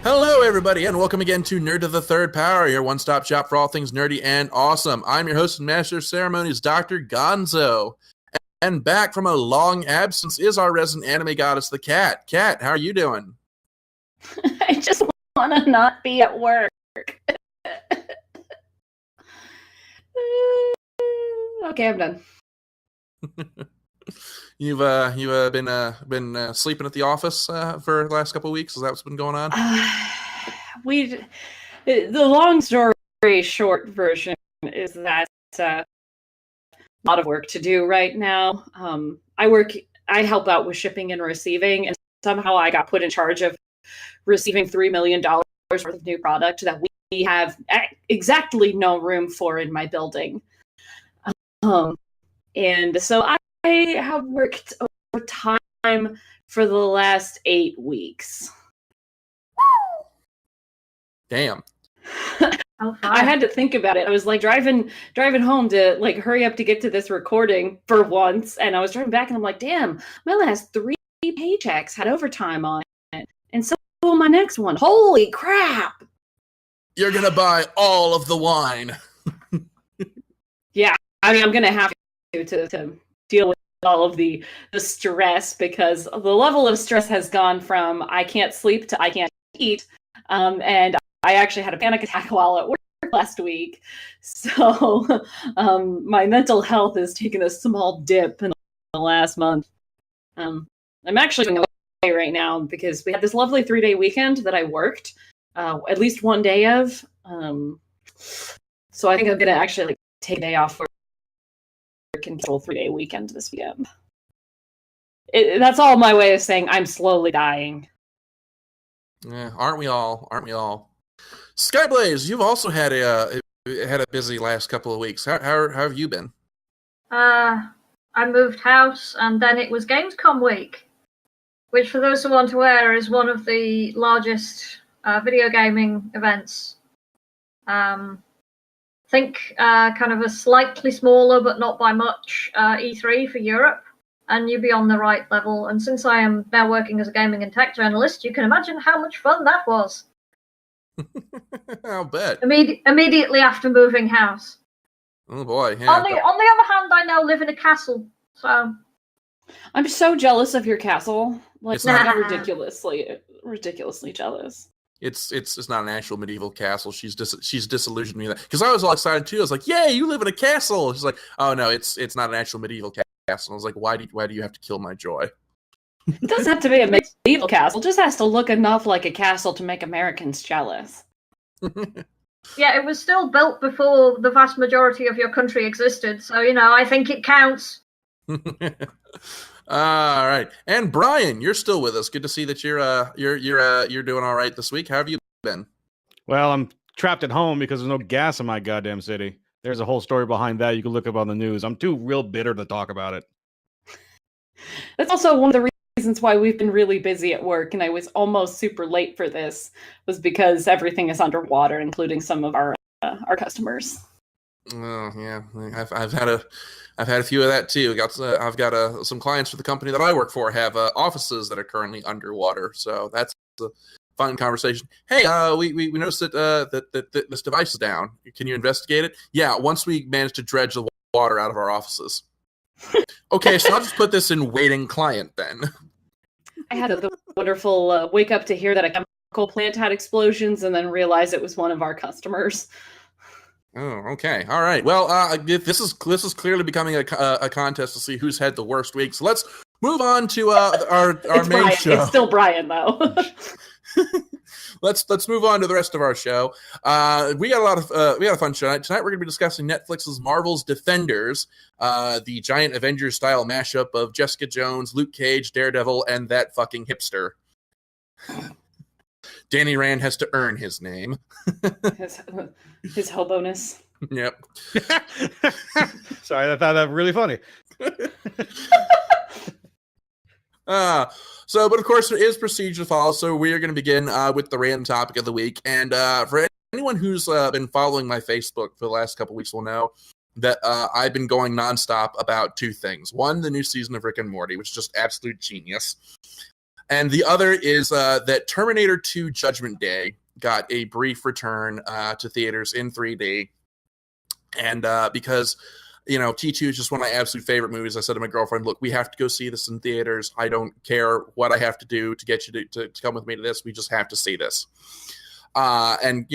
Hello, everybody, and welcome again to Nerd of the Third Power, your one-stop shop for all things nerdy and awesome. I'm your host and master of ceremonies, Dr. Gonzo. And back from a long absence is our resident anime goddess, the Cat. Cat, how are you doing? I just want to not be at work. Okay, I'm done. You've been sleeping at the office for the last couple of weeks? Is that what's been going on? The long story short version is that a lot of work to do right now. I help out with shipping and receiving, and somehow I got put in charge of receiving $3 million worth of new product that we have exactly no room for in my building. And so I have worked overtime for the last 8 weeks. Damn. I had to think about it. I was like driving home to like hurry up to get to this recording for once, and I was driving back and I'm like, damn, my last 3 paychecks had overtime on it. And so will my next one. Holy crap. You're gonna buy all of the wine. Yeah, I mean I'm gonna have to deal with all of the stress, because the level of stress has gone from I can't sleep to I can't eat. And I actually had a panic attack while at work last week. So my mental health has taken a small dip in the last month. I'm actually going away right now because we had this lovely 3-day weekend that I worked at least one day of. So I think I'm going to actually take a day off work and get a 3-day weekend this weekend. That's all my way of saying I'm slowly dying. Yeah, aren't we all? Aren't we all? Skyblaze, you've also had a busy last couple of weeks. How have you been? I moved house, and then it was Gamescom week, which, for those who aren't aware, is one of the largest video gaming events. Think kind of a slightly smaller, but not by much, E3 for Europe, and you'd be on the right level. And since I am now working as a gaming and tech journalist, you can imagine how much fun that was. I'll bet. Immediately after moving house. Oh boy. Yeah. On the other hand, I now live in a castle, so I'm so jealous of your castle. Like, It's not- I'm ridiculously jealous. It's not an actual medieval castle. She's disillusioned me with that, because I was all excited too. I was like, "Yay, you live in a castle!" She's like, "Oh no, it's not an actual medieval castle." I was like, "Why do you have to kill my joy?" It doesn't have to be a medieval castle. It just has to look enough like a castle to make Americans jealous. yeah, it was still built before the vast majority of your country existed, so I think it counts. All right, and Brian, you're still with us. Good to see that you're doing all right this week. How have you been? Well, I'm trapped at home because there's no gas in my goddamn city. There's a whole story behind that you can look up on the news. I'm too real bitter to talk about it. That's also one of the reasons why we've been really busy at work, and I was almost super late for this, was because everything is underwater, including some of our customers. Oh yeah, I've had a few of that too. I've got some clients for the company that I work for have offices that are currently underwater, so that's a fun conversation. Hey, we noticed that this device is down. Can you investigate it? Yeah, once we manage to dredge the water out of our offices. Okay, so I'll just put this in waiting client then. I had the wonderful wake up to hear that a chemical plant had explosions, and then realize it was one of our customers. Oh, okay, all right. Well, this is clearly becoming a contest to see who's had the worst week. So let's move on to our main Brian. show. It's still Brian, though. Let's move on to the rest of our show. We got a fun show tonight. We're going to be discussing Netflix's Marvel's Defenders, the giant Avengers style mashup of Jessica Jones, Luke Cage, Daredevil, and that fucking hipster. Danny Rand has to earn his name. his hoboness. Yep. Sorry, I thought that was really funny. But of course there is procedure to follow, so we are going to begin with the random topic of the week. And for anyone who's been following my Facebook for the last couple weeks will know that I've been going nonstop about two things. One, the new season of Rick and Morty, which is just absolute genius. And the other is that Terminator 2 Judgment Day got a brief return to theaters in 3D. And because, T2 is just one of my absolute favorite movies, I said to my girlfriend, look, we have to go see this in theaters. I don't care what I have to do to get you to come with me to this. We just have to see this. And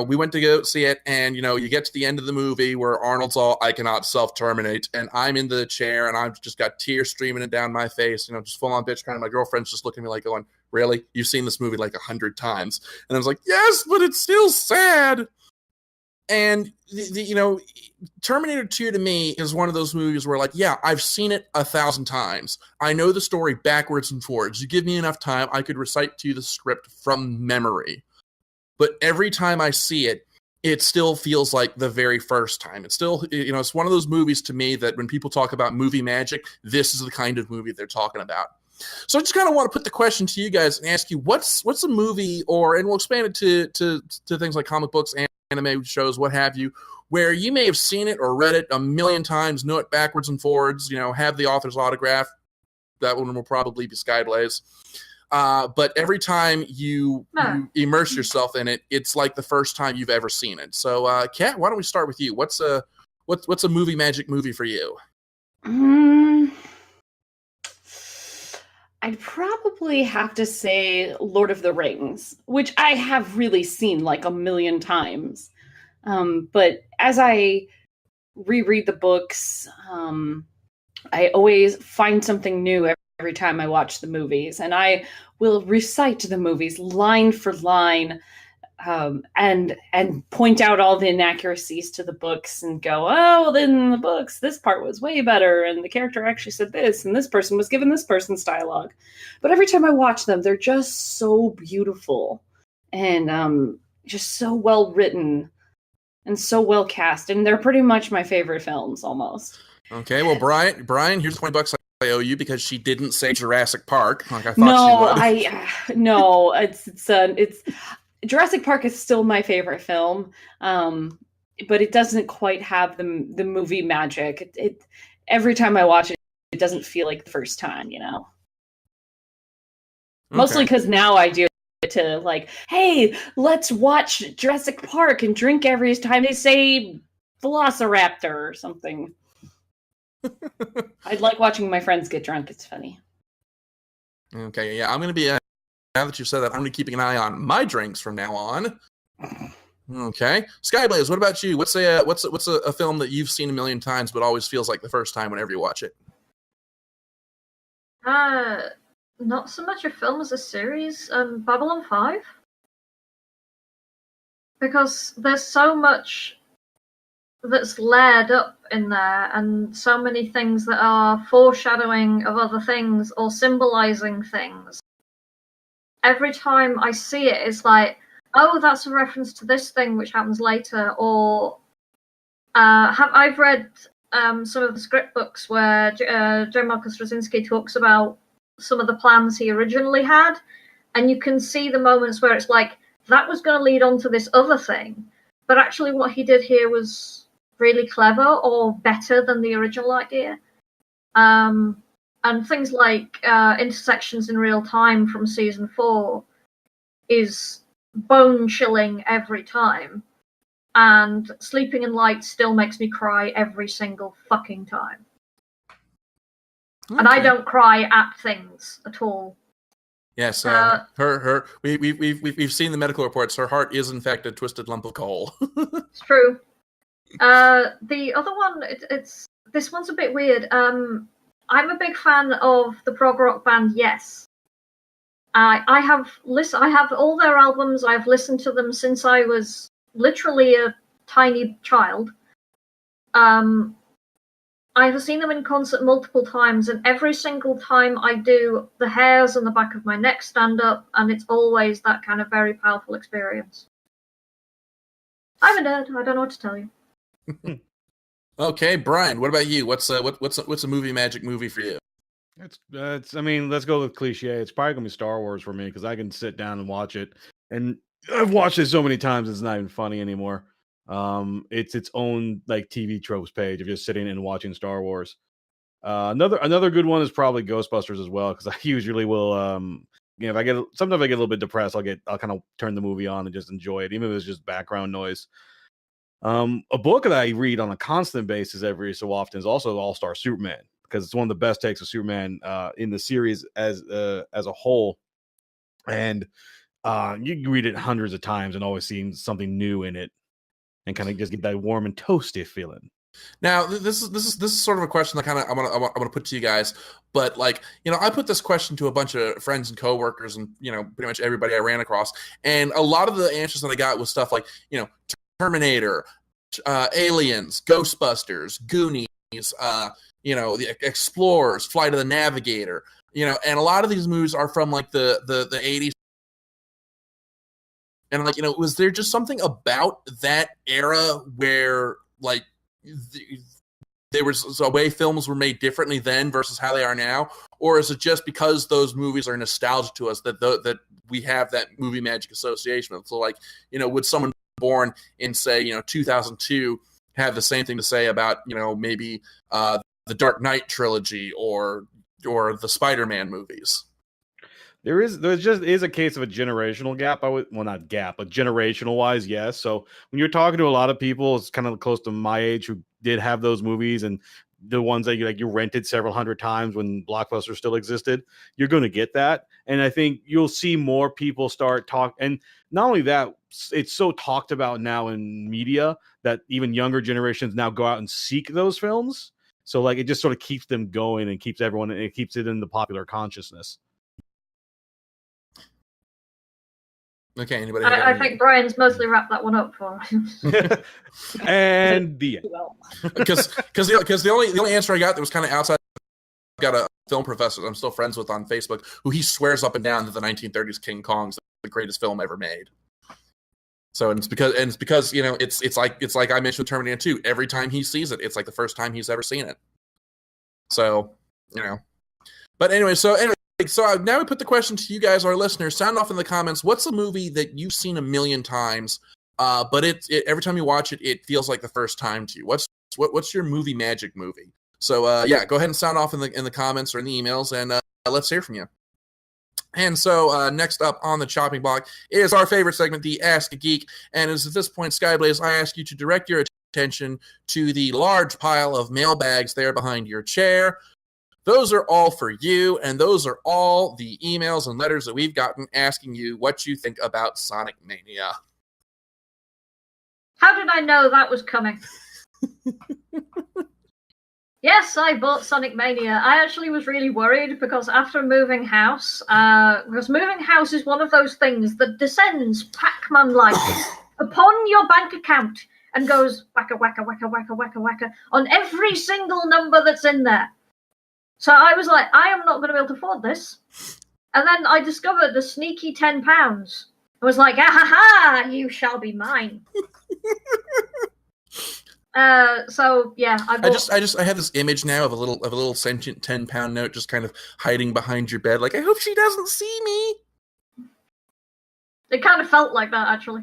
we went to go see it, and you get to the end of the movie where Arnold's all, I cannot self-terminate, and I'm in the chair, and I've just got tears streaming down my face, just full on bitch crying. My girlfriend's just looking at me like going, really? You've seen this movie like 100 times? And I was like, yes, but it's still sad. And Terminator 2 to me is one of those movies where, like, yeah, I've seen it 1,000 times. I know the story backwards and forwards. You give me enough time, I could recite to you the script from memory. But every time I see it, it still feels like the very first time. It's still, it's one of those movies to me that when people talk about movie magic, this is the kind of movie they're talking about. So I just kind of want to put the question to you guys and ask you, what's a movie, and we'll expand it to things like comic books, anime shows, what have you, where you may have seen it or read it a million times, know it backwards and forwards, have the author's autograph. That one will probably be Skyblaze. But every time you immerse yourself in it, it's like the first time you've ever seen it. So, Kat, why don't we start with you? What's a movie magic movie for you? I'd probably have to say Lord of the Rings, which I have really seen like a million times. But as I reread the books, I always find something new every time I watch the movies, and I will recite the movies line for line, and point out all the inaccuracies to the books and go, oh, then in the books, this part was way better, and the character actually said this, and this person was given this person's dialogue. But every time I watch them, they're just so beautiful and just so well written and so well cast, and they're pretty much my favorite films almost. Okay, well, Brian, here's $20 I owe you because she didn't say Jurassic Park like I thought she would. No, it's Jurassic Park is still my favorite film, but it doesn't quite have the movie magic. It every time I watch it, it doesn't feel like the first time, Okay. Mostly because now I do it to like, hey, let's watch Jurassic Park and drink every time they say Velociraptor or something. I'd like watching my friends get drunk. It's funny. Okay, yeah, I'm going to be, now that you've said that, I'm going to be keeping an eye on my drinks from now on. Okay. Skyblaze, what about you? What's a film that you've seen a million times but always feels like the first time whenever you watch it? Not so much a film as a series. Babylon 5. Because there's so much that's layered up in there, and so many things that are foreshadowing of other things or symbolizing things. Every time I see it, it's like, oh, that's a reference to this thing which happens later. Or I've read some of the script books where J. Marcus Straczynski talks about some of the plans he originally had, and you can see the moments where it's like, that was going to lead on to this other thing, but actually what he did here was really clever or better than the original idea. And things like Intersections in Real Time from season 4 is bone-chilling every time. And Sleeping in Light still makes me cry every single fucking time. Okay. And I don't cry at things at all. Yes, we've seen the medical reports. Her heart is in fact a twisted lump of coal. It's true. The other one, this one's a bit weird. I'm a big fan of the prog rock band Yes. I have all their albums. I've listened to them since I was literally a tiny child. I have seen them in concert multiple times, and every single time I do, the hairs on the back of my neck stand up, and it's always that kind of very powerful experience. I'm a nerd. I don't know what to tell you. Okay, Brian, what about you? What's a movie magic movie for you? I mean, let's go with cliche. It's probably gonna be Star Wars for me because I can sit down and watch it, and I've watched it so many times it's not even funny anymore. It's its own like TV tropes page of just sitting and watching Star Wars. Another good one is probably Ghostbusters as well, because I usually will if I get sometimes I get a little bit depressed, I'll kind of turn the movie on and just enjoy it, even if it's just background noise. A book that I read on a constant basis every so often is also All-Star Superman, because it's one of the best takes of Superman in the series as a whole. And you can read it hundreds of times and always see something new in it, and kind of just get that warm and toasty feeling. Now, this is sort of a question that kind of I want to put to you guys, but like, I put this question to a bunch of friends and coworkers, and pretty much everybody I ran across, and a lot of the answers that I got was stuff like Terminator, Aliens, Ghostbusters, Goonies, the Explorers, Flight of the Navigator, and a lot of these movies are from like the 80s. And like, was there just something about that era where like there was a way films were made differently then versus how they are now? Or is it just because those movies are nostalgia to us that we have that movie magic association? So like, would someone born in, say, 2002 have the same thing to say about, maybe the Dark Knight trilogy or the Spider-Man movies? There just is a case of a generational gap. Not gap, but generational wise, yes. So when you're talking to a lot of people, it's kind of close to my age who did have those movies, and the ones that you rented several hundred times when Blockbuster still existed, you're going to get that. And I think you'll see more people start and not only that, it's so talked about now in media that even younger generations now go out and seek those films. So like, it just sort of keeps them going and keeps it keeps it in the popular consciousness. Okay, anybody? I think Brian's mostly wrapped that one up for him. And the end. Because the only answer I got that was kind of outside. I've got a film professor that I'm still friends with on Facebook who he swears up and down that the 1930s King Kong's the greatest film ever made. So it's because it's like I mentioned with Terminator 2. Every time he sees it, it's like the first time he's ever seen it. So but anyway, so now we put the question to you guys, our listeners. Sound off in the comments. What's a movie that you've seen a million times, but it every time you watch it, it feels like the first time to you? What's your movie magic movie? So go ahead and sound off in the comments or in the emails, and let's hear from you. And so next up on the chopping block is our favorite segment, the Ask a Geek. And as at this point, Skyblaze, I ask you to direct your attention to the large pile of mailbags there behind your chair. Those are all for you, and those are all the emails and letters that we've gotten asking you what you think about Sonic Mania. How did I know that was coming? Yes, I bought Sonic Mania. I actually was really worried because after moving house, because moving house is one of those things that descends Pac-Man-like upon your bank account and goes wacka, wacka, wacka, wacka, wacka, wacka on every single number that's in there. So I was like, I am not going to be able to afford this. And then I discovered the sneaky £10. I was like, ah ha ha, you shall be mine. So yeah, I have this image now of a little sentient £10 note just kind of hiding behind your bed. Like, I hope she doesn't see me. It kind of felt like that, actually.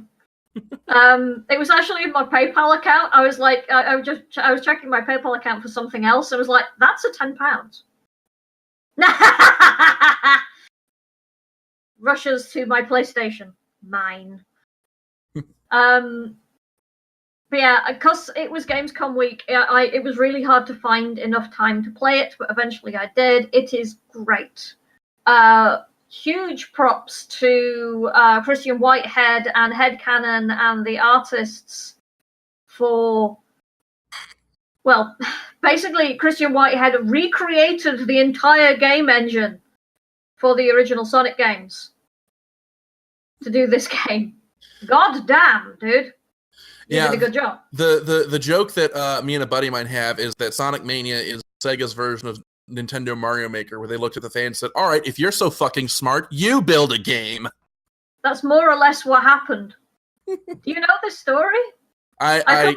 It was actually in my PayPal account. I was like, I was checking my PayPal account for something else. I was like, that's a £10. Rushes to my PlayStation, mine. But yeah, because it was Gamescom week, it was really hard to find enough time to play it, but eventually I did. It is great. Huge props to Christian Whitehead and Headcanon and the artists for, well, basically Christian Whitehead recreated the entire game engine for the original Sonic games to do this game. God damn, dude. You did a good job. The joke that me and a buddy of mine have is that Sonic Mania is Sega's version of Nintendo Mario Maker, where they looked at the fans and said, all right, if you're so fucking smart, you build a game. That's more or less what happened. Do you know this story? I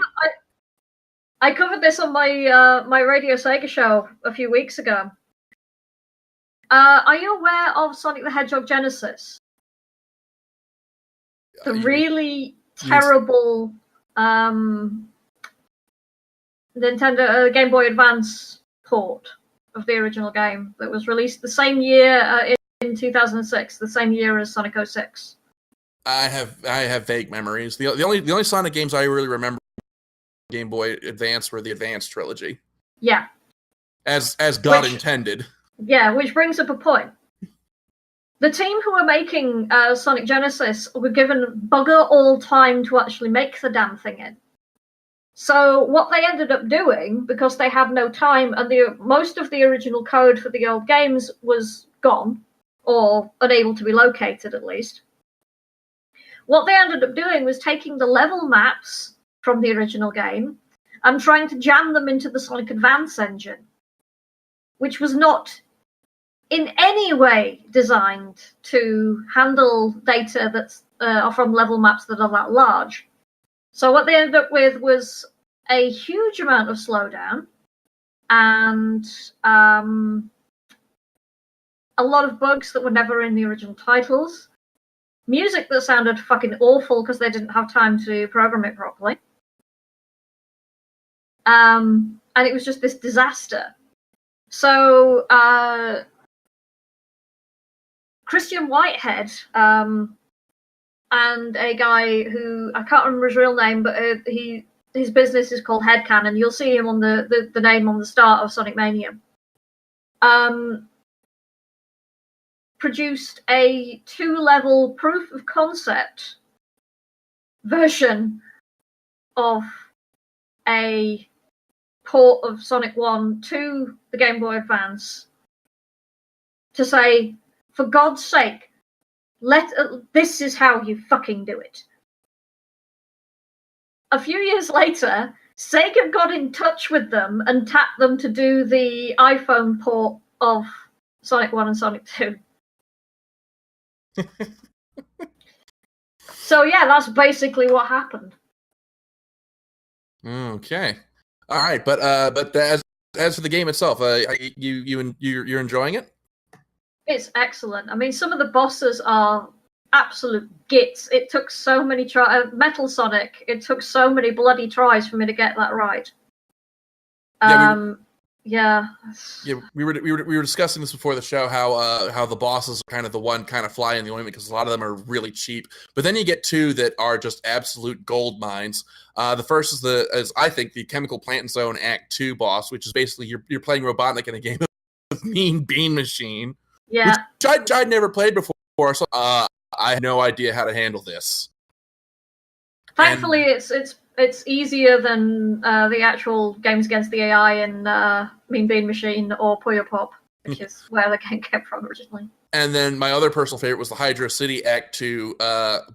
covered this on my my Radio Sega show a few weeks ago. Are you aware of Sonic the Hedgehog Genesis? The really terrible Nintendo Game Boy Advance port of the original game that was released the same year in 2006, the same year as Sonic 06. I have vague memories. The only Sonic games I really remember Game Boy Advance were the Advance trilogy. Yeah. As God intended. Yeah, which brings up a point. The team who were making Sonic Genesis were given bugger all time to actually make the damn thing in. So what they ended up doing, because they had no time and most of the original code for the old games was gone, or unable to be located at least, what they ended up doing was taking the level maps from the original game and trying to jam them into the Sonic Advance engine, which was not in any way designed to handle data that's are from level maps that are that large. So what they ended up with was a huge amount of slowdown and a lot of bugs that were never in the original titles, music that sounded fucking awful because they didn't have time to program it properly. And it was just this disaster. So Christian Whitehead and a guy who I can't remember his real name, but his business is called Headcanon. You'll see him on the name on the start of Sonic Mania. Produced a 2-level proof of concept version of a port of Sonic 1 to the Game Boy Advance to say, for God's sake, this is how you fucking do it. A few years later, Sega got in touch with them and tapped them to do the iPhone port of Sonic 1 and Sonic 2. So yeah, that's basically what happened. Okay, all right, but as for the game itself, you're enjoying it? It's excellent. I mean, some of the bosses are absolute gits. It took so many Metal Sonic. It took so many bloody tries for me to get that right. Yeah, we were discussing this before the show, how the bosses are kind of the one kind of fly in the ointment because a lot of them are really cheap. But then you get two that are just absolute gold mines. The first is I think the Chemical Plant Zone Act 2 boss, which is basically you're playing Robotnik in a game of Mean Bean Machine. Yeah, which I'd never played before, so I had no idea how to handle this. Thankfully, it's easier than the actual games against the AI in Mean Bean Machine or Puyo Pop, which is where the game came from originally. And then my other personal favorite was the Hydro City Act 2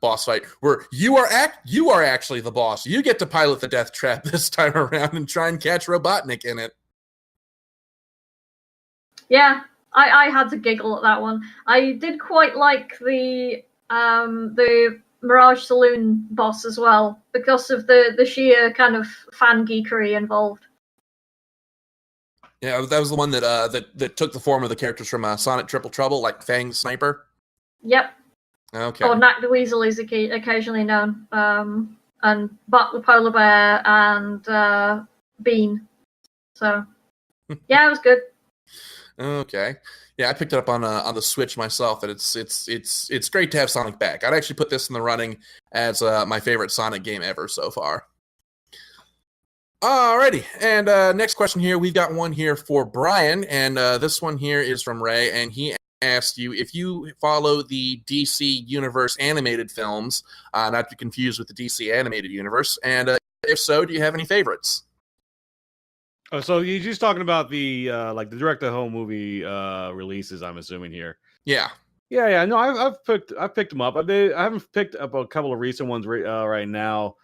boss fight, where you are actually the boss. You get to pilot the death trap this time around and try and catch Robotnik in it. Yeah, I had to giggle at that one. I did quite like the Mirage Saloon boss as well, because of the sheer kind of fan geekery involved. Yeah, that was the one that took the form of the characters from Sonic Triple Trouble, like Fang the Sniper. Yep. Okay. Or Knack the Weasel is occasionally known, and Buck the Polar Bear and Bean. So yeah, it was good. Okay. Yeah, I picked it up on the Switch myself, and it's great to have Sonic back. I'd actually put this in the running as my favorite Sonic game ever so far. Alrighty, and next question here, we've got one here for Brian, and this one here is from Ray, and he asked you if you follow the DC Universe animated films, not to be confused with the DC Animated Universe, and if so, do you have any favorites? Oh, so you're just talking about the like the direct-to-home movie releases, I'm assuming here. Yeah. Yeah. No, I've picked them up. I haven't picked up a couple of recent ones right now.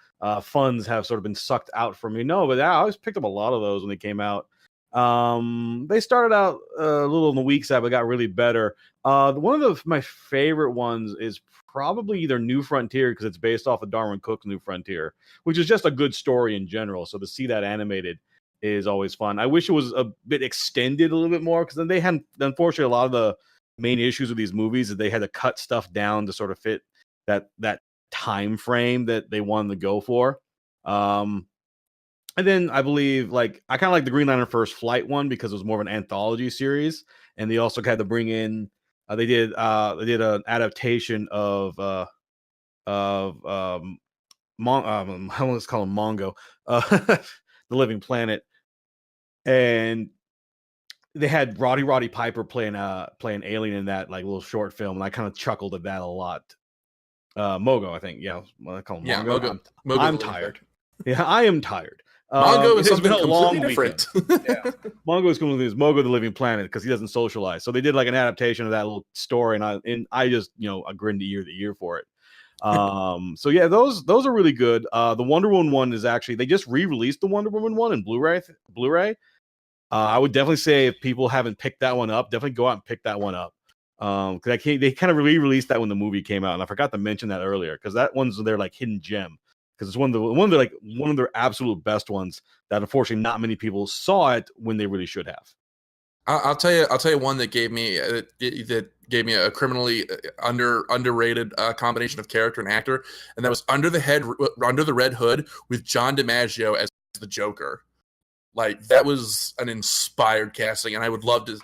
Funds have sort of been sucked out from me. No, but I always picked up a lot of those when they came out. They started out a little on the weak side, but got really better. One of my favorite ones is probably either New Frontier, because it's based off of Darwin Cook's New Frontier, which is just a good story in general. So to see that animated is always fun. I wish it was a bit extended a little bit more, because then they had, unfortunately, a lot of the main issues with these movies that they had to cut stuff down to sort of fit that time frame that they wanted to go for. And then I believe, like, I kind of like the Green Lantern First Flight one because it was more of an anthology series, and they also had to bring in They did an adaptation of I want to call him Mongo, the Living Planet, and they had Roddy Piper playing Alien in that like little short film, and I kind of chuckled at that a lot. Mogo, I think, yeah, I call him Mongo. Mogo. I'm tired. Yeah, I am tired. Mongo is it's been something a long completely different. Yeah, Mongo is going to lose Mogo the Living Planet because he doesn't socialize. So they did like an adaptation of that little story, and I just I grinned ear to ear for it. So yeah, those are really good. The Wonder Woman one is actually, they just re-released the Wonder Woman one in Blu-ray. I would definitely say if people haven't picked that one up, definitely go out and pick that one up. Because they kind of re-released that when the movie came out, and I forgot to mention that earlier because that one's their like hidden gem because it's one of their absolute best ones that unfortunately not many people saw it when they really should have. I'll tell you one that gave me a criminally underrated combination of character and actor, and that was Under the Red Hood with John DiMaggio as the Joker. Like, that was an inspired casting, and I would love to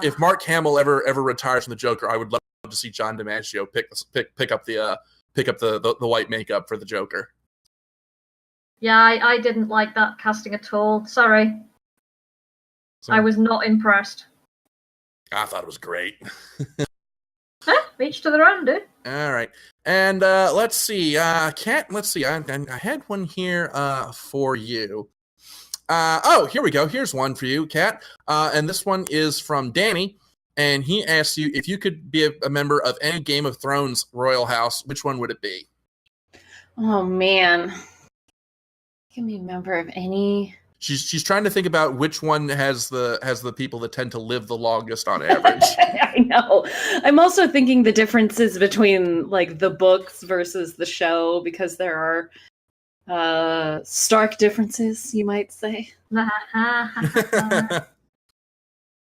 if Mark Hamill ever retires from the Joker, I would love to see John DiMaggio pick up the white makeup for the Joker. Yeah, I didn't like that casting at all. Sorry. So, I was not impressed. I thought it was great. Each to their own, dude. All right. And let's see. Kat, let's see. I had one here for you. Here we go. Here's one for you, Kat. And this one is from Danny. And he asks you, if you could be a member of any Game of Thrones royal house, which one would it be? Oh, man. Can be a member of any... She's trying to think about which one has the people that tend to live the longest on average. I know. I'm also thinking the differences between like the books versus the show, because there are stark differences, you might say.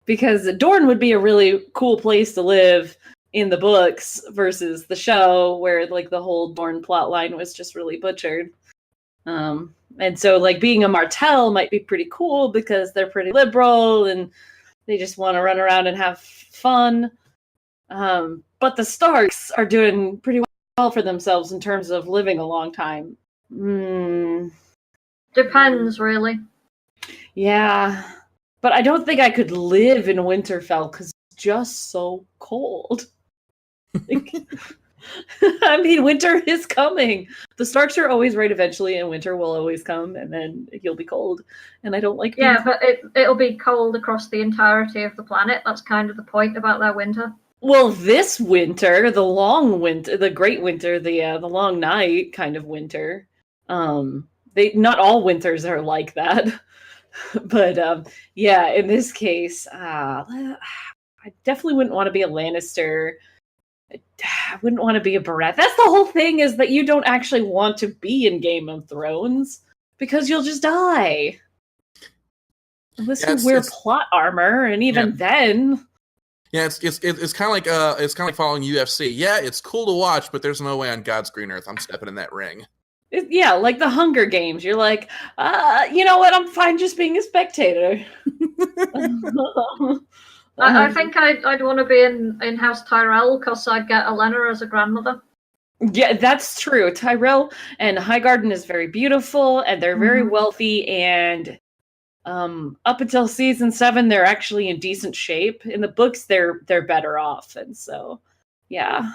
Because Dorne would be a really cool place to live in the books versus the show, where like the whole Dorne plotline was just really butchered. And so, like, being a Martell might be pretty cool because they're pretty liberal and they just want to run around and have fun. But the Starks are doing pretty well for themselves in terms of living a long time. Depends, really. Yeah. But I don't think I could live in Winterfell because it's just so cold. I mean, winter is coming. The Starks are always right eventually, and winter will always come, and then you'll be cold. And I don't like being cold. But it'll be cold across the entirety of the planet. That's kind of the point about their winter. Well, this winter, the long winter, the great winter, the long night kind of winter. Not all winters are like that. But yeah, in this case, I definitely wouldn't want to be a Lannister. I wouldn't want to be a Baratheon. That's the whole thing, is that you don't actually want to be in Game of Thrones because you'll just die. Unless you wear plot armor, and even then. Yeah, it's kind of like following UFC. Yeah, it's cool to watch, but there's no way on God's green earth I'm stepping in that ring. Yeah, like the Hunger Games. You're like, you know what? I'm fine just being a spectator. I think I'd want to be in House Tyrell because I'd get Olenna as a grandmother. Yeah, that's true. Tyrell and Highgarden is very beautiful, and they're very wealthy, and up until season 7, they're actually in decent shape. In the books, they're better off, and so, yeah,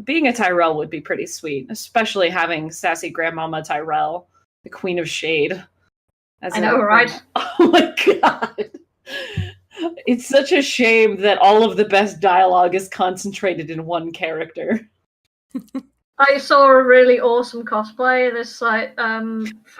being a Tyrell would be pretty sweet, especially having sassy Grandmama Tyrell, the Queen of Shade. I know, right? Oh my god. It's such a shame that all of the best dialogue is concentrated in one character. I saw a really awesome cosplay. This like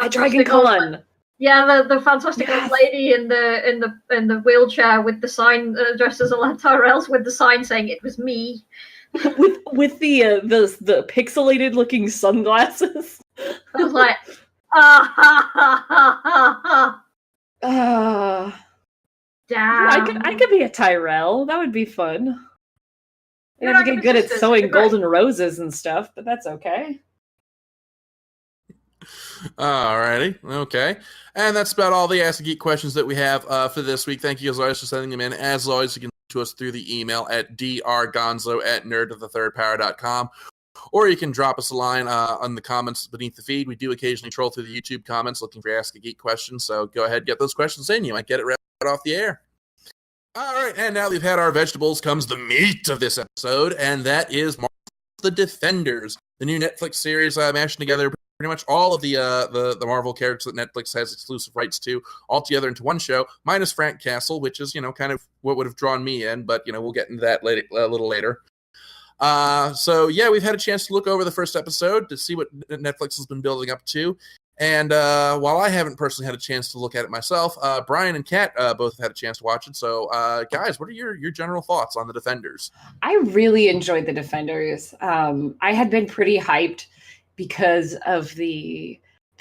Dragon Con. Yeah, the fantastic old lady in the wheelchair with the sign dressed as Olenna Tyrell with the sign saying it was me. with the pixelated looking sunglasses. I was like, ha. Damn. I could be a Tyrell. That would be fun. I have to get good at sewing golden roses and stuff, but that's okay. Alrighty, okay. And that's about all the Ask a Geek questions that we have for this week. Thank you as always for sending them in. As always, you can to us through the email at drgonzo@nerdofthethird.power.com. Or you can drop us a line on the comments beneath the feed. We do occasionally troll through the YouTube comments looking for Ask a Geek questions, so go ahead and get those questions in. You might get it right off the air. All right, and now we've had our vegetables, comes the meat of this episode, and that is The Defenders, the new Netflix series mashing together pretty much all of the Marvel characters that Netflix has exclusive rights to all together into one show, minus Frank Castle, which is, kind of what would have drawn me in, but, we'll get into that a little later. So yeah, we've had a chance to look over the first episode to see what Netflix has been building up to. And while I haven't personally had a chance to look at it myself, Brian and Kat both had a chance to watch it. So guys, what are your general thoughts on The Defenders? I really enjoyed The Defenders. I had been pretty hyped because of the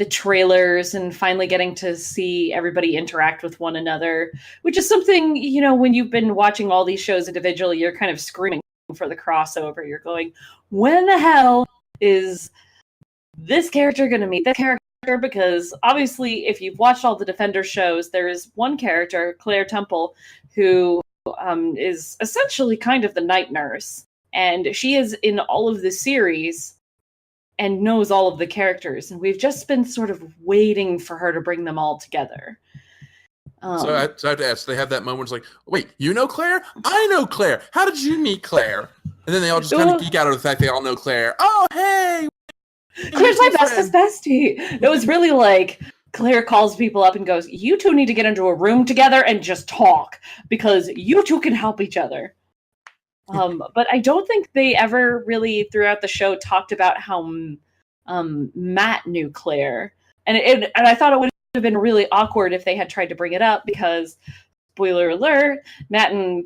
trailers and finally getting to see everybody interact with one another, which is something, when you've been watching all these shows individually, you're kind of screaming for the crossover. You're going, when the hell is this character going to meet that character? Because obviously, if you've watched all the Defender shows, there is one character, Claire Temple, who is essentially kind of the night nurse. And she is in all of the series and knows all of the characters. And we've just been sort of waiting for her to bring them all together. So I have to ask, they have that moment where it's like, wait, you know Claire? I know Claire. How did you meet Claire? And then they all just kind of geek out of the fact they all know Claire. Oh, hey! Claire's my bestest bestie. It was really like, Claire calls people up and goes, you two need to get into a room together and just talk, because you two can help each other. But I don't think they ever really, throughout the show, talked about how Matt knew Claire. And I thought it would have been really awkward if they had tried to bring it up, because, spoiler alert, Matt and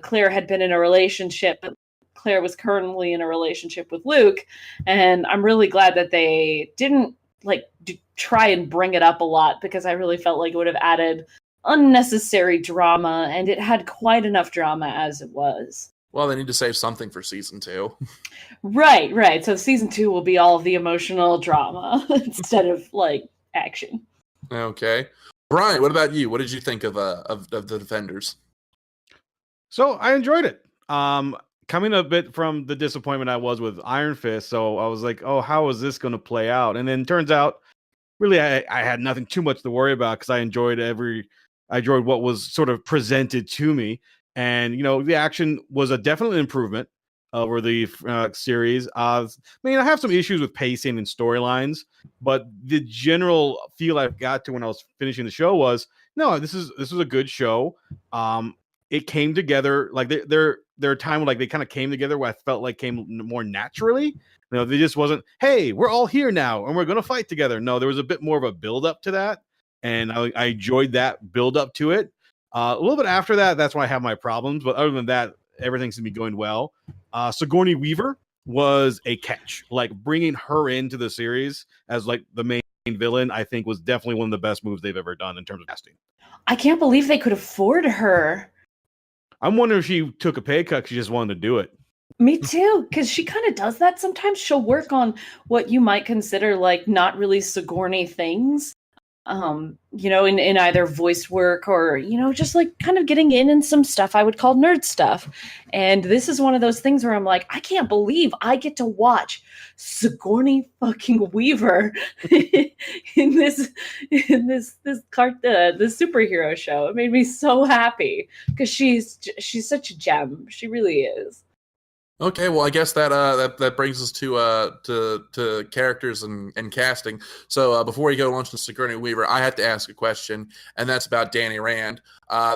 Claire had been in a relationship, but Claire was currently in a relationship with Luke, and I'm really glad that they didn't try and bring it up a lot, because I really felt like it would have added unnecessary drama, and it had quite enough drama as it was. Well, they need to save something for season 2. Right. So season 2 will be all of the emotional drama instead of action. Okay, Brian, what about you? What did you think of The Defenders? So I enjoyed it. Coming a bit from the disappointment I was with Iron Fist, so I was like, oh, how is this going to play out? And then turns out, really, I had nothing too much to worry about, because I enjoyed what was sort of presented to me. And, the action was a definite improvement over the series. I have some issues with pacing and storylines, but the general feel I got to when I was finishing the show was, no, this is a good show. It came together, there are times when they kind of came together where I felt like came more naturally. They just wasn't, hey, we're all here now and we're going to fight together. No, there was a bit more of a build up to that, and I enjoyed that build up to it. A little bit after that, that's when I have my problems. But other than that, everything seemed to be going well. Sigourney Weaver was a catch. Bringing her into the series as the main villain, I think, was definitely one of the best moves they've ever done in terms of casting. I can't believe they could afford her. I'm wondering if she took a pay cut because she just wanted to do it. Me too, because she kind of does that. Sometimes she'll work on what you might consider not really Sigourney things. In either voice work or, just kind of getting in some stuff I would call nerd stuff. And this is one of those things where I'm like, I can't believe I get to watch Sigourney fucking Weaver in this superhero show. It made me so happy, because she's such a gem. She really is. Okay, well, I guess that brings us to characters and casting. So before you go launch the Sigourney Weaver, I have to ask a question, and that's about Danny Rand.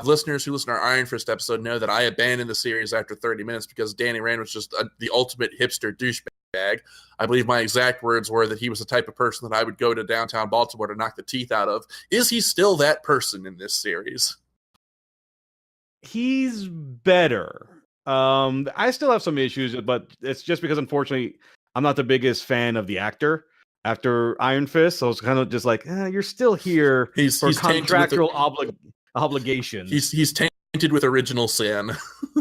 Listeners who listen to our Iron Fist episode know that I abandoned the series after 30 minutes because Danny Rand was just the ultimate hipster douchebag. I believe my exact words were that he was the type of person that I would go to downtown Baltimore to knock the teeth out of. Is he still that person in this series? He's better. I still have some issues, but it's just because, unfortunately, I'm not the biggest fan of the actor after Iron Fist. So it's kind of just you're still here for contractual obligations. He's tainted with original sin.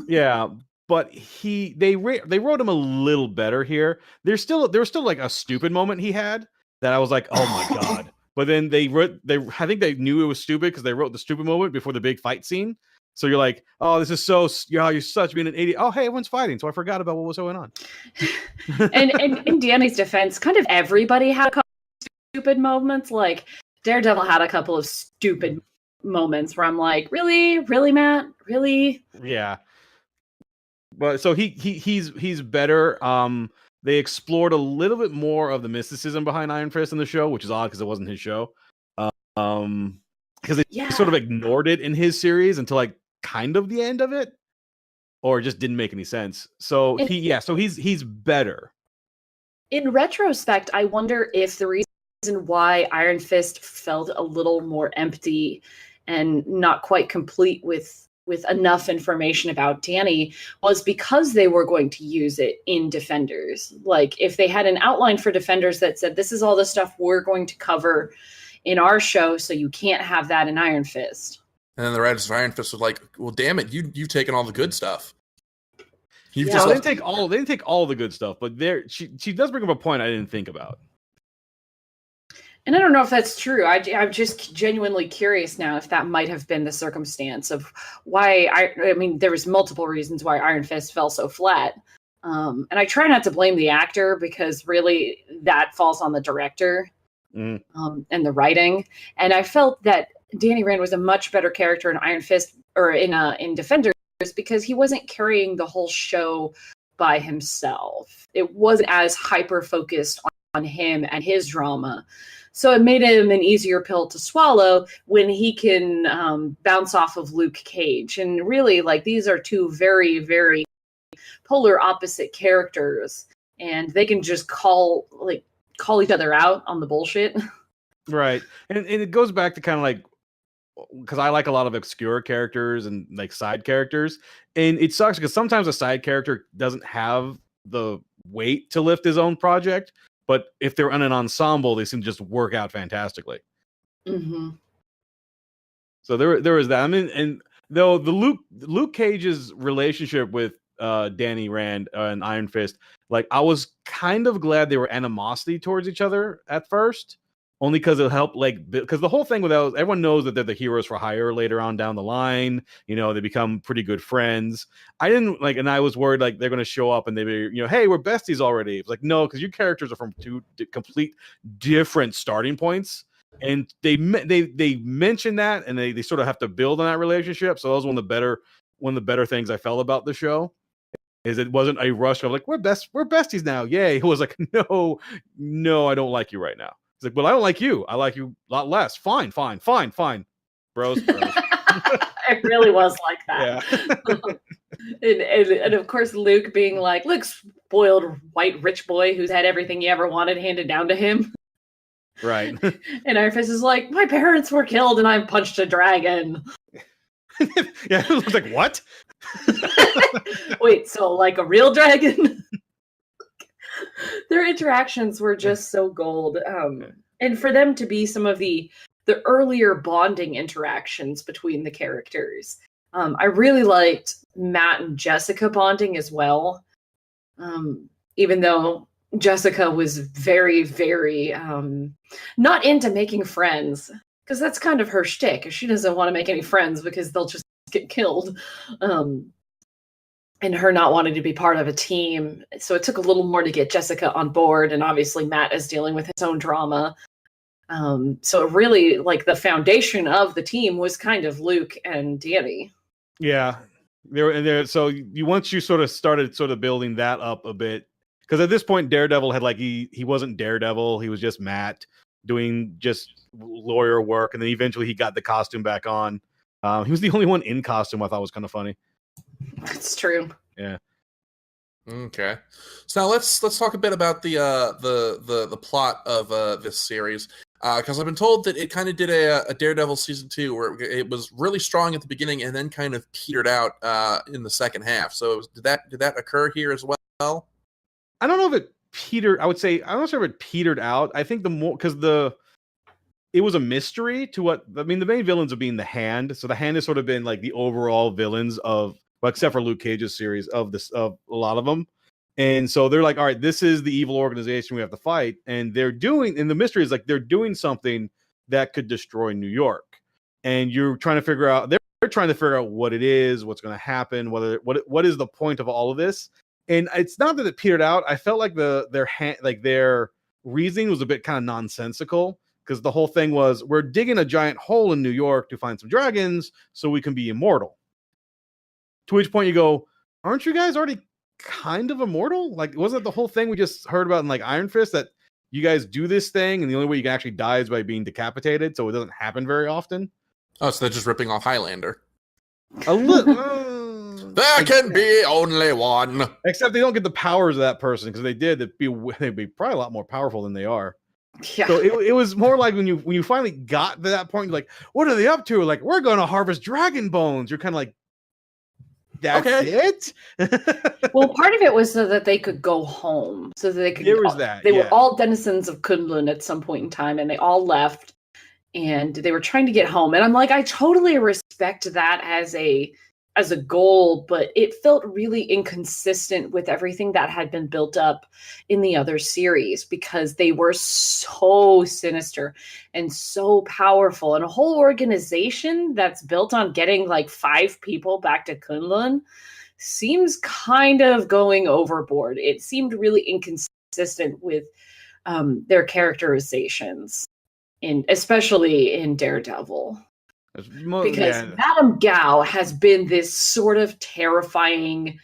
Yeah, but they wrote him a little better here. There was still a stupid moment he had that I was like, oh my god. But then I think they knew it was stupid because they wrote the stupid moment before the big fight scene. So you're like, oh, this is you're such being an idiot. Oh, hey, everyone's fighting, so I forgot about what was going on. and in Danny's defense, kind of everybody had a couple of stupid moments. Like Daredevil had a couple of stupid moments where I'm like, really, Matt, really? Yeah. But so he's better. They explored a little bit more of the mysticism behind Iron Fist in the show, which is odd because it wasn't his show. Because they sort of ignored it in his series until like kind of the end of it, or it just didn't make any sense. So he's better. In retrospect, I wonder if the reason why Iron Fist felt a little more empty and not quite complete with enough information about Danny was because they were going to use it in Defenders. Like if they had an outline for Defenders that said, this is all the stuff we're going to cover in our show, so you can't have that in Iron Fist. And then the writers of Iron Fist was like, well, damn it, you've taken all the good stuff. They didn't take all the good stuff, but she does bring up a point I didn't think about. And I don't know if that's true. I'm just genuinely curious now if that might have been the circumstance of why. I mean, there was multiple reasons why Iron Fist fell so flat. And I try not to blame the actor because really that falls on the director and the writing. And I felt that Danny Rand was a much better character in Iron Fist or in Defenders because he wasn't carrying the whole show by himself. It wasn't as hyper focused on him and his drama. So it made him an easier pill to swallow when he can bounce off of Luke Cage. And really, like, these are two very, very polar opposite characters. And they can just call each other out on the bullshit. Right. And it goes back to kind of like, because I like a lot of obscure characters and like side characters. And it sucks because sometimes a side character doesn't have the weight to lift his own project. But if they're in an ensemble, they seem to just work out fantastically. Mm-hmm. So there is that. I mean, and though the Luke Cage's relationship with Danny Rand and Iron Fist, like I was kind of glad they were animosity towards each other at first, only because it helped. Like because the whole thing with those, everyone knows that they're the heroes for hire later on down the line. You know, they become pretty good friends. I didn't like, and I was worried like they're going to show up and they be, you know, hey, we're besties already. It's like no, because your characters are from two complete different starting points, and they mention that, and they sort of have to build on that relationship. So that was one of the better things I felt about the show. Is it wasn't a rush of like we're besties now, yay. It was like no, I don't like you right now. It's like, well, I don't like you. I like you a lot less. Fine. Bros. It really was like that. Yeah. and of course, Luke being like, look, spoiled white rich boy who's had everything he ever wanted handed down to him. Right. And Iron Fist is like, my parents were killed and I punched a dragon. Yeah, it was like, what? Wait, so like a real dragon? Their interactions were just so gold. And for them to be some of the earlier bonding interactions between the characters. I really liked Matt and Jessica bonding as well. Even though Jessica was very, very not into making friends. Because that's kind of her shtick. She doesn't want to make any friends because they'll just get killed. And her not wanting to be part of a team. So it took a little more to get Jessica on board. And obviously Matt is dealing with his own drama. So it really, like, the foundation of the team was kind of Luke and Danny. Yeah. So once you sort of started sort of building that up a bit, because at this point Daredevil had like, he wasn't Daredevil. He was just Matt doing just lawyer work. And then eventually he got the costume back on. He was the only one in costume I thought was kind of funny. That's true. Yeah. Okay. So now let's talk a bit about the plot of this series, because I've been told that it kind of did a Daredevil season 2 where it was really strong at the beginning and then kind of petered out in the second half. So did that occur here as well? I don't know if it petered. I would say I'm not sure if it petered out. I think it was a mystery to what I mean. The main villains are being the Hand, so the Hand has sort of been like the overall villains of. Well, except for Luke Cage's series of a lot of them. And so they're like, all right, this is the evil organization we have to fight. And the mystery is like, they're doing something that could destroy New York. And you're trying to figure out, they're they're trying to figure out what it is, what's going to happen, what is the point of all of this. And it's not that it petered out. I felt like their reasoning was a bit kind of nonsensical, because the whole thing was, we're digging a giant hole in New York to find some dragons so we can be immortal. To which point you go, aren't you guys already kind of immortal? Like, wasn't the whole thing we just heard about in like Iron Fist, that you guys do this thing and the only way you can actually die is by being decapitated, so it doesn't happen very often? Oh, so they're just ripping off Highlander. A little. There can be only one. Except they don't get the powers of that person, because they did, they'd be probably a lot more powerful than they are. Yeah. So it was more like when you finally got to that point, you're like, what are they up to? Like, we're going to harvest dragon bones. You're kind of like, that's it? Well, part of it was so that they could go home. So that they could. There was that. They were all denizens of Kunlun at some point in time, and they all left, and they were trying to get home. And I'm like, I totally respect that as a goal, but it felt really inconsistent with everything that had been built up in the other series, because they were so sinister and so powerful, and a whole organization that's built on getting like 5 people back to Kunlun seems kind of going overboard. It seemed really inconsistent with their characterizations, especially in Daredevil. Because Madame Gao has been this sort of terrifying,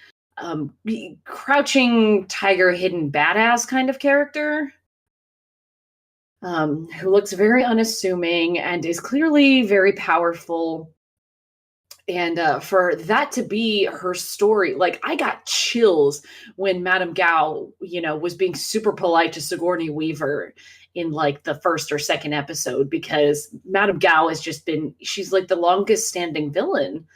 crouching tiger, hidden badass kind of character, who looks very unassuming and is clearly very powerful. And for that to be her story, like, I got chills when Madame Gao, was being super polite to Sigourney Weaver in like the first or second episode, because Madame Gao she's like the longest standing villain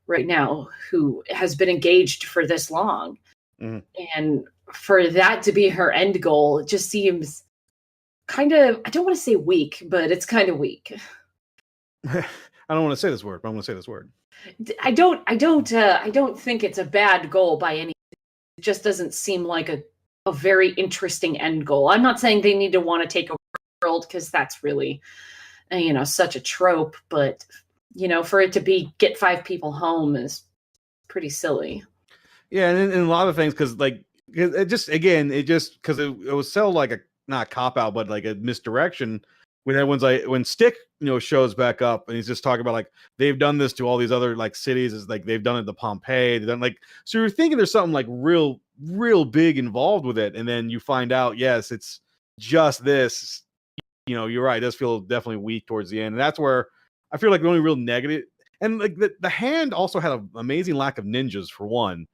right now who has been engaged for this long. Mm. And for that to be her end goal, it just seems kind of, I don't want to say weak, but it's kind of weak. I don't want to say this word, but I'm going to say this word. I don't think it's a bad goal by any. It just doesn't seem like a very interesting end goal. I'm not saying they need to want to take over the world, because that's really, such a trope. But for it to be get 5 people home is pretty silly. Yeah, and a lot of things, because like it just because it was so like a not cop out, but like a misdirection. When everyone's like, when Stick, shows back up and he's just talking about like, they've done this to all these other like cities, is like they've done it to Pompeii. They've done like, so you're thinking there's something like real big involved with it, and then you find out, yes, it's just this. You're right. It does feel definitely weak towards the end, and that's where I feel like the only real negative. And like the Hand also had an amazing lack of ninjas for one,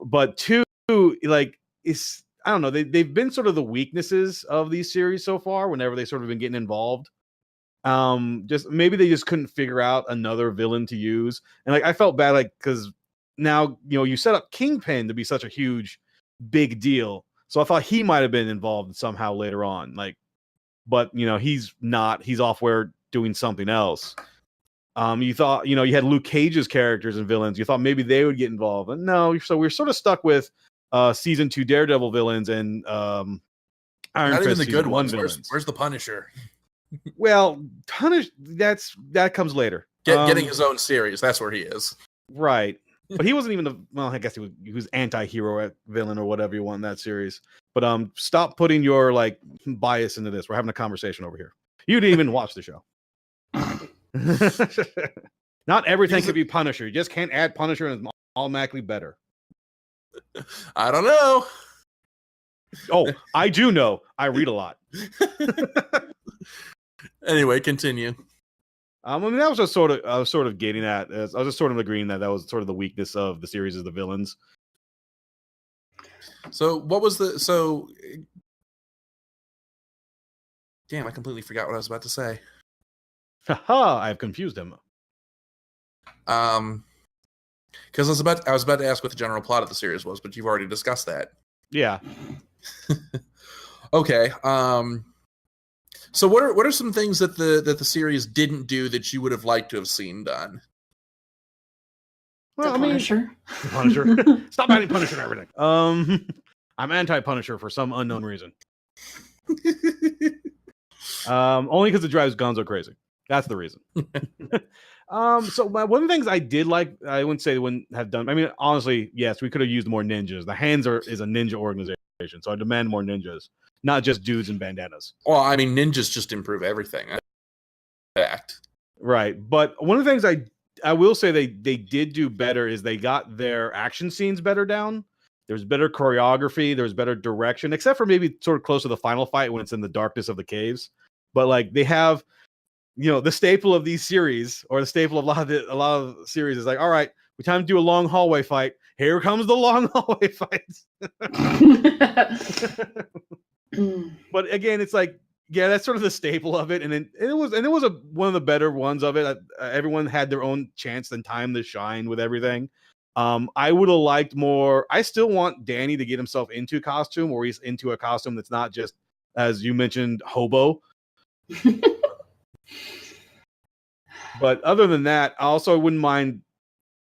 but two, like it's. I don't know. They've been sort of the weaknesses of these series so far. Whenever they sort of been getting involved, just maybe they just couldn't figure out another villain to use. And like I felt bad, like because now you set up Kingpin to be such a huge, big deal. So I thought he might have been involved somehow later on. Like, but he's not. He's off where doing something else. You thought you had Luke Cage's characters and villains. You thought maybe they would get involved, but no. So we're sort of stuck with season 2 Daredevil villains and Iron Not Fist even the good ones. villains. Where's the Punisher? Well, that comes later. Getting his own series. That's where he is. Right. But he wasn't even I guess he was anti-hero villain or whatever you want in that series. But stop putting your like bias into this. We're having a conversation over here. You didn't even watch the show. Not everything could be Punisher. You just can't add Punisher and it's automatically better. I don't know. Oh, I do know. I read a lot. Anyway, continue. I mean, that was just sort of. I was sort of getting at. I was just sort of agreeing that was sort of the weakness of the series is the villains. So, what was the so? Damn, I completely forgot what I was about to say. Haha! I've confused him. Because I was about to ask what the general plot of the series was, but you've already discussed that. Yeah. Okay. So what are some things that the series didn't do that you would have liked to have seen done? Well, Punisher. Punisher. Stop adding Punisher and everything. I'm anti-Punisher for some unknown reason. Only because it drives Gonzo crazy. That's the reason. So one of the things I did like, I wouldn't say they wouldn't have done. I mean, honestly, yes, we could have used more ninjas. The Hands is a ninja organization, so I demand more ninjas, not just dudes in bandanas. Well, I mean, ninjas just improve everything. Fact. Right, but one of the things I will say they did do better is they got their action scenes better down. There's better choreography. There's better direction, except for maybe sort of close to the final fight when it's in the darkness of the caves. But like they have, the staple of these series, or the staple of a lot of series is like, all right, we time to do a long hallway fight. Here comes the long hallway fights. But again, it's like, yeah, that's sort of the staple of it, and it was one of the better ones of it. Everyone had their own chance and time to shine with everything. I would have liked more. I still want Danny to get himself into costume, or he's into a costume that's not just, as you mentioned, hobo. But other than that, I wouldn't mind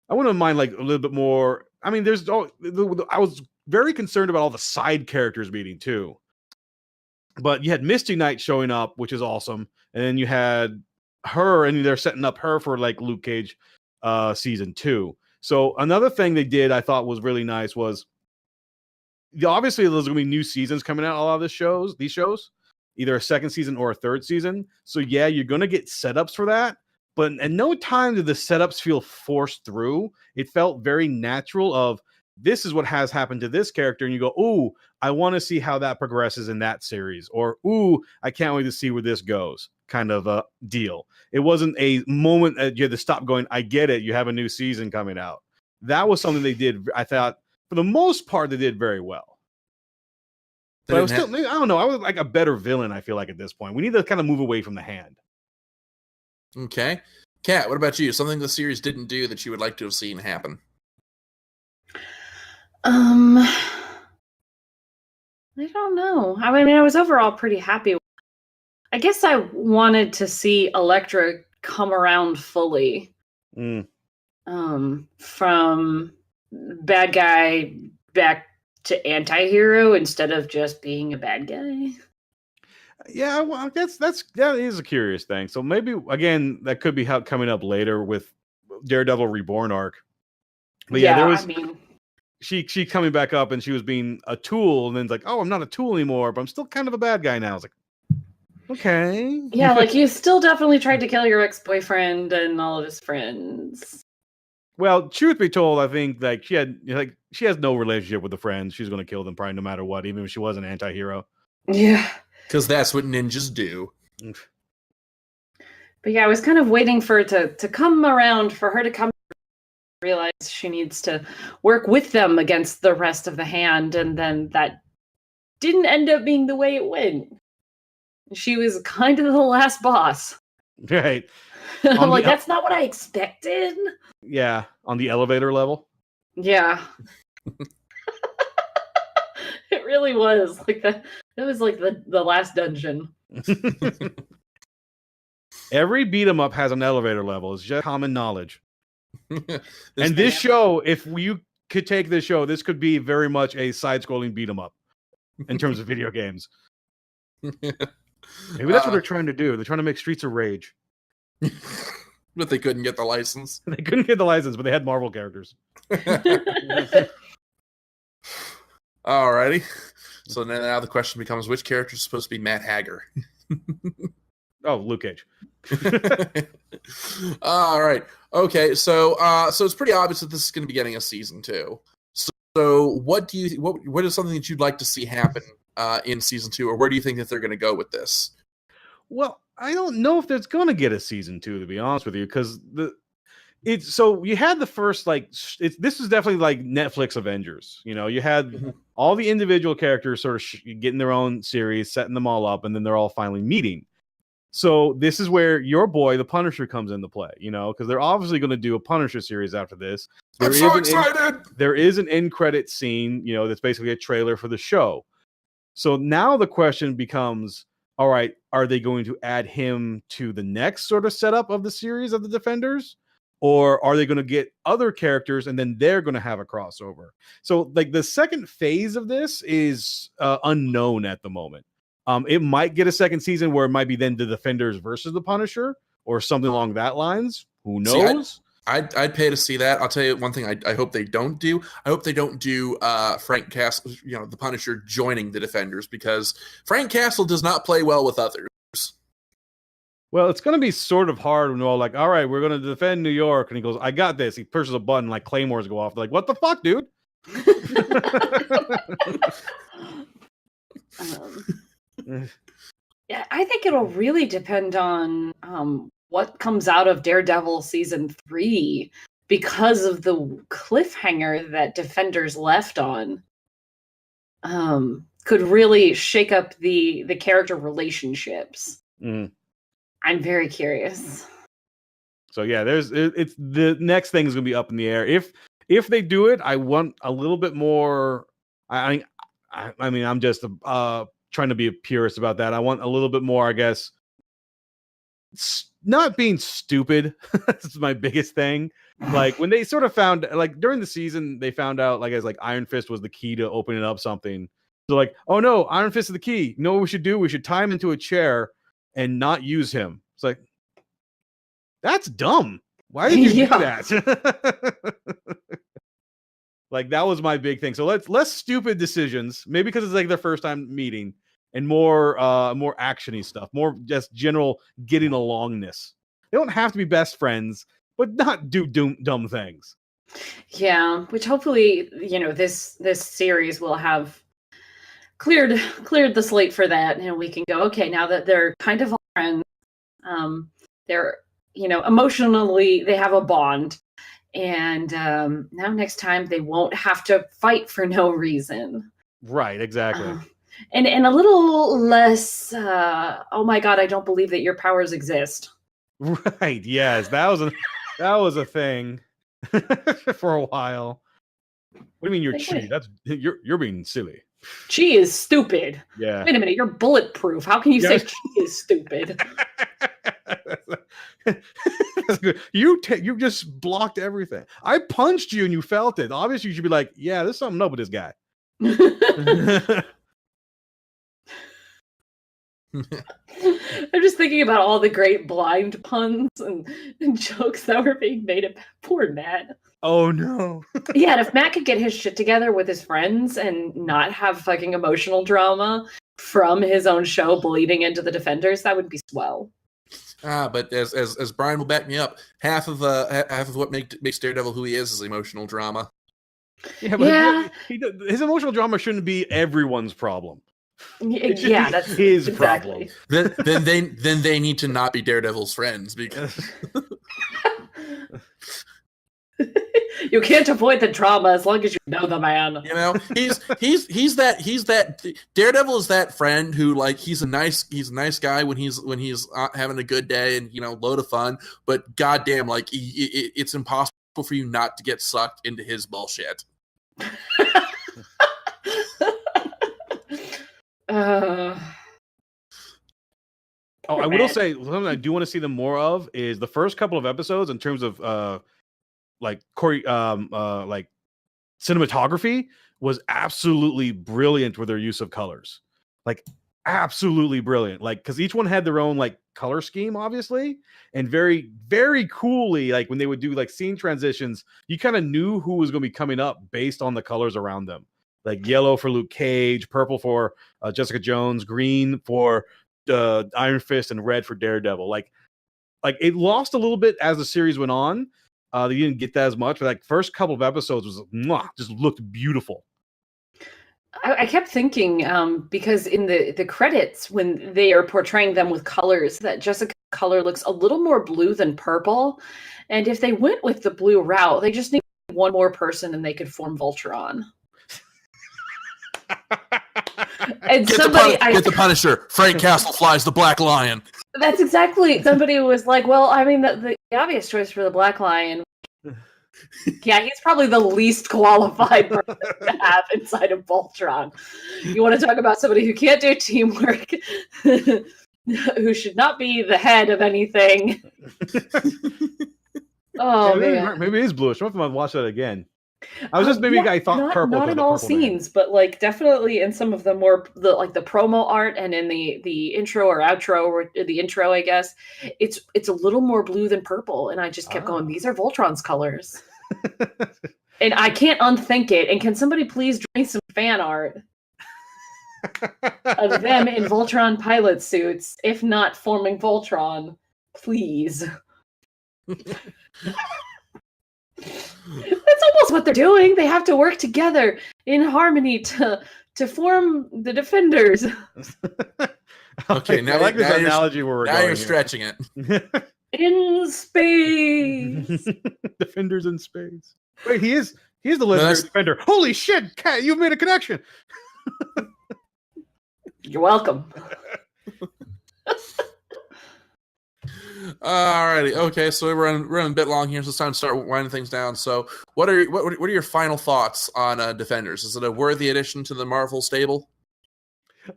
like a little bit more. I mean, I was very concerned about all the side characters meeting too. But you had Misty Knight showing up, which is awesome, and then you had her, and they're setting up her for like Luke Cage season 2. So another thing they did I thought was really nice was, obviously there's going to be new seasons coming out. A lot of these shows, either a second season or a third season. So yeah, you're going to get setups for that. But at no time did the setups feel forced through. It felt very natural of, this is what has happened to this character. And you go, ooh, I want to see how that progresses in that series. Or, ooh, I can't wait to see where this goes, kind of a deal. It wasn't a moment that you had to stop going, I get it, you have a new season coming out. That was something they did, I thought, for the most part, they did very well. But I was still, I don't know, I was like a better villain, I feel like, at this point. We need to kind of move away from the Hand. Okay. Kat, what about you? Something the series didn't do that you would like to have seen happen? I don't know. I mean, I was overall pretty happy. I guess I wanted to see Elektra come around fully. From bad guy back to anti-hero instead of just being a bad guy. Yeah, well, that is a curious thing. So maybe again, that could be coming up later with Daredevil Reborn arc. But yeah, there was. I mean, she coming back up, and she was being a tool, and then it's like, oh, I'm not a tool anymore, but I'm still kind of a bad guy now. I was like, okay, yeah, like you still definitely tried to kill your ex-boyfriend and all of his friends. Well, truth be told, I think like she has no relationship with the friends. She's going to kill them probably no matter what, even if she was an anti-hero. Yeah. Because that's what ninjas do. But yeah, I was kind of waiting for it to come around, for her to come realize she needs to work with them against the rest of the Hand, and then that didn't end up being the way it went. She was kind of the last boss. Right. I'm like, that's not what I expected. Yeah, on the elevator level. Yeah. It really was like that. It was like the last dungeon. Every beat 'em up has an elevator level. It's just common knowledge. And this show, if you could take this show, this could be very much a side-scrolling beat 'em up in terms of video games. Maybe that's what they're trying to do. They're trying to make Streets of Rage. But they couldn't get the license. They couldn't get the license, but they had Marvel characters. Alrighty. So now the question becomes, which character is supposed to be Matt Hager? Oh, Luke Cage. All right. Okay. So it's pretty obvious that this is going to be getting a season 2. So what is something that you'd like to see happen in season 2, or where do you think that they're going to go with this? Well, I don't know if there's going to get a season 2, to be honest with you, because so you had the first, like, this is definitely like Netflix Avengers. You had all the individual characters sort of getting their own series, setting them all up, and then they're all finally meeting. So this is where your boy, the Punisher, comes into play, because they're obviously going to do a Punisher series after this. I'm so excited! There is an end credit scene, that's basically a trailer for the show. So now the question becomes, all right, are they going to add him to the next sort of setup of the series of the Defenders? Or are they going to get other characters and then they're going to have a crossover? So like the second phase of this is unknown at the moment. It might get a second season where it might be then the Defenders versus the Punisher, or something along that lines. Who knows? I'd pay to see that. I'll tell you one thing. I hope they don't do. I hope they don't do Frank Castle, the Punisher, joining the Defenders, because Frank Castle does not play well with others. Well, it's going to be sort of hard when they're all like, all right, we're going to defend New York. And he goes, I got this. He pushes a button, like claymores go off. They're like, what the fuck, dude? Yeah, I think it'll really depend on what comes out of Daredevil season 3, because of the cliffhanger that Defenders left on. Could really shake up the character relationships. I'm very curious. So yeah, it's the next thing is going to be up in the air. If they do it, I want a little bit more. I mean, I'm just trying to be a purist about that. I want a little bit more, I guess. Not being stupid. That's my biggest thing. Like when they sort of found, like during the season, they found out, like, as like Iron Fist was the key to opening up something. So like, oh no, Iron Fist is the key. You know what we should do? We should tie him into a chair and not use him. It's like, that's dumb. Why did you do that? Like, that was my big thing. So less stupid decisions, maybe because it's like their first time meeting, and more actiony stuff, more just general getting alongness. They don't have to be best friends, but not do dumb things. Yeah, which hopefully, this series will have cleared the slate for that, and we can go, okay, now that they're kind of all friends, they're emotionally, they have a bond, and now next time they won't have to fight for no reason. Right, exactly. And a little less, oh my god, I don't believe that your powers exist. Right, yes, that was a thing for a while. What do you mean you're chi? You're being silly. Chi is stupid. Yeah. Wait a minute, you're bulletproof. How can you say chi is stupid? That's good. You just blocked everything. I punched you and you felt it. Obviously, you should be like, yeah, there's something up with this guy. I'm just thinking about all the great blind puns and jokes that were being made about poor Matt. Oh no. Yeah, and if Matt could get his shit together with his friends and not have fucking emotional drama from his own show bleeding into the Defenders, that would be swell. But as Brian will back me up, half of what makes Daredevil who he is emotional drama. Yeah, but his emotional drama shouldn't be everyone's problem. Yeah, that's his problem. Then they need to not be Daredevil's friends, because you can't avoid the drama as long as you know the man. He's that Daredevil is that friend who, like, he's a nice guy when he's having a good day and load of fun, but goddamn, like, it's impossible for you not to get sucked into his bullshit. I will say something I do want to see them more of is the first couple of episodes in terms of like cinematography was absolutely brilliant with their use of colors. Like, absolutely brilliant. Like, because each one had their own like color scheme, obviously, and very, very coolly, like when they would do like scene transitions, you kind of knew who was going to be coming up based on the colors around them. Like yellow for Luke Cage, purple for Jessica Jones, green for Iron Fist, and red for Daredevil. Like it lost a little bit as the series went on. They didn't get that as much, but like first couple of episodes was just looked beautiful. I kept thinking, because in the credits, when they are portraying them with colors, that Jessica's color looks a little more blue than purple. And if they went with the blue route, they just need one more person and they could form Voltron. And get the Punisher. Frank Castle flies the Black Lion. That's exactly. Somebody was like, well, I mean, the obvious choice for the Black Lion. Yeah, he's probably the least qualified person to have inside of Voltron. You want to talk about somebody who can't do teamwork, who should not be the head of anything. Oh, yeah, man. Maybe it is bluish. I might watch that again. I was just maybe I thought not, purple. Not in all scenes, but like definitely in some of the more the promo art and in the intro or outro or the intro, I guess it's a little more blue than purple, and I just kept going. These are Voltron's colors, and I can't unthink it. And can somebody please draw me some fan art of them in Voltron pilot suits, if not forming Voltron, please? That's almost what they're doing. They have to work together in harmony to form the Defenders. Okay, now I like this analogy where we're now going you're stretching it. In space. Defenders in space. Wait, he is the legendary defender. Holy shit, Cat, you've made a connection. You're welcome. Alrighty, okay, so we're running a bit long here, so it's time to start winding things down. So, what are your final thoughts on Defenders? Is it a worthy addition to the Marvel stable?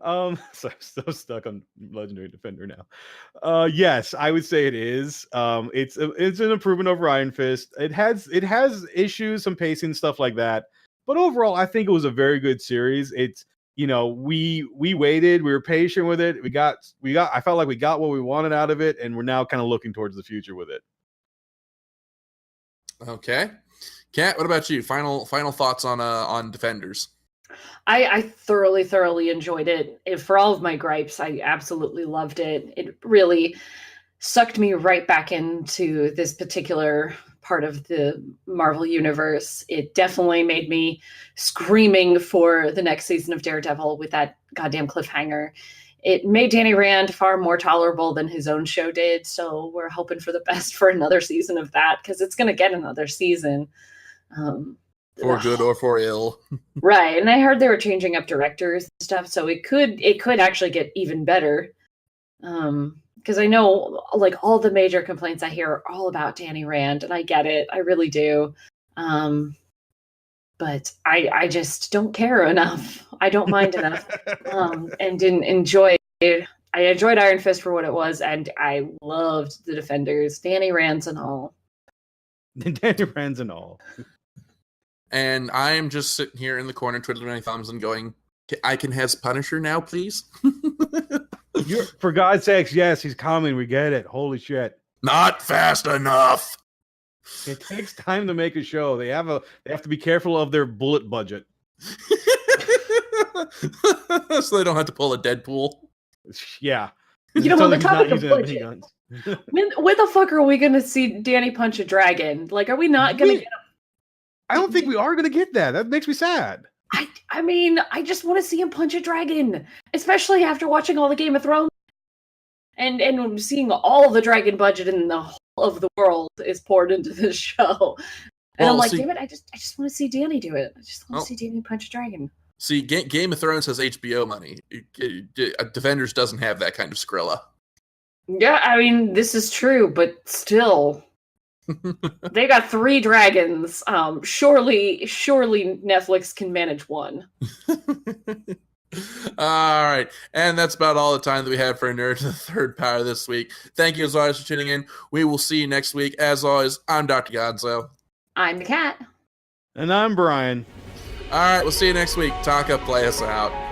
So I'm so stuck on Legendary Defender now. Yes, I would say it is. It's an improvement over Iron Fist. It has issues, some pacing, stuff like that. But overall, I think it was a very good series. It's we waited, we were patient with it. I felt like we got what we wanted out of it, and we're now kind of looking towards the future with it. Okay, Kat, what about you? Final thoughts on Defenders? I thoroughly enjoyed it. For all of my gripes, I absolutely loved it. It really sucked me right back into this particular part of the Marvel universe. It definitely made me screaming for the next season of Daredevil with that goddamn cliffhanger. It made Danny Rand far more tolerable than his own show did, so we're hoping for the best for another season of that, because it's going to get another season. For good or for ill. Right, and I heard they were changing up directors and stuff, so it could actually get even better. Because I know, like, all the major complaints I hear are all about Danny Rand, and I get it, I really do. But I just don't care enough. I don't mind enough, and didn't enjoy it. I enjoyed Iron Fist for what it was, and I loved the Defenders, Danny Rand's and all. Danny Rand's and all. And I am just sitting here in the corner twiddling my thumbs and going, I can have Punisher now, please? For God's sakes, yes, he's coming. We get it. Holy shit. Not fast enough. It takes time to make a show. They have to be careful of their bullet budget. So they don't have to pull a Deadpool. Yeah. On the topic of budget, when the fuck are we going to see Danny punch a dragon? Like, are we not going to get I don't think we are going to get that. That makes me sad. I mean, I just want to see him punch a dragon, especially after watching all the Game of Thrones and seeing all the dragon budget in the whole of the world is poured into this show. And I'm like, damn it, I just want to see Danny do it. I just want to see Danny punch a dragon. See, Game of Thrones has HBO money. Defenders doesn't have that kind of Skrilla. Yeah, I mean, this is true, but still. They got 3 dragons. Surely Netflix can manage one. All right. And that's about all the time that we have for Nerd to the Third Power this week. Thank you as always for tuning in. We will see you next week. As always, I'm Dr. Gonzo. I'm the Cat. And I'm Brian. All right. We'll see you next week. Talk up, play us out.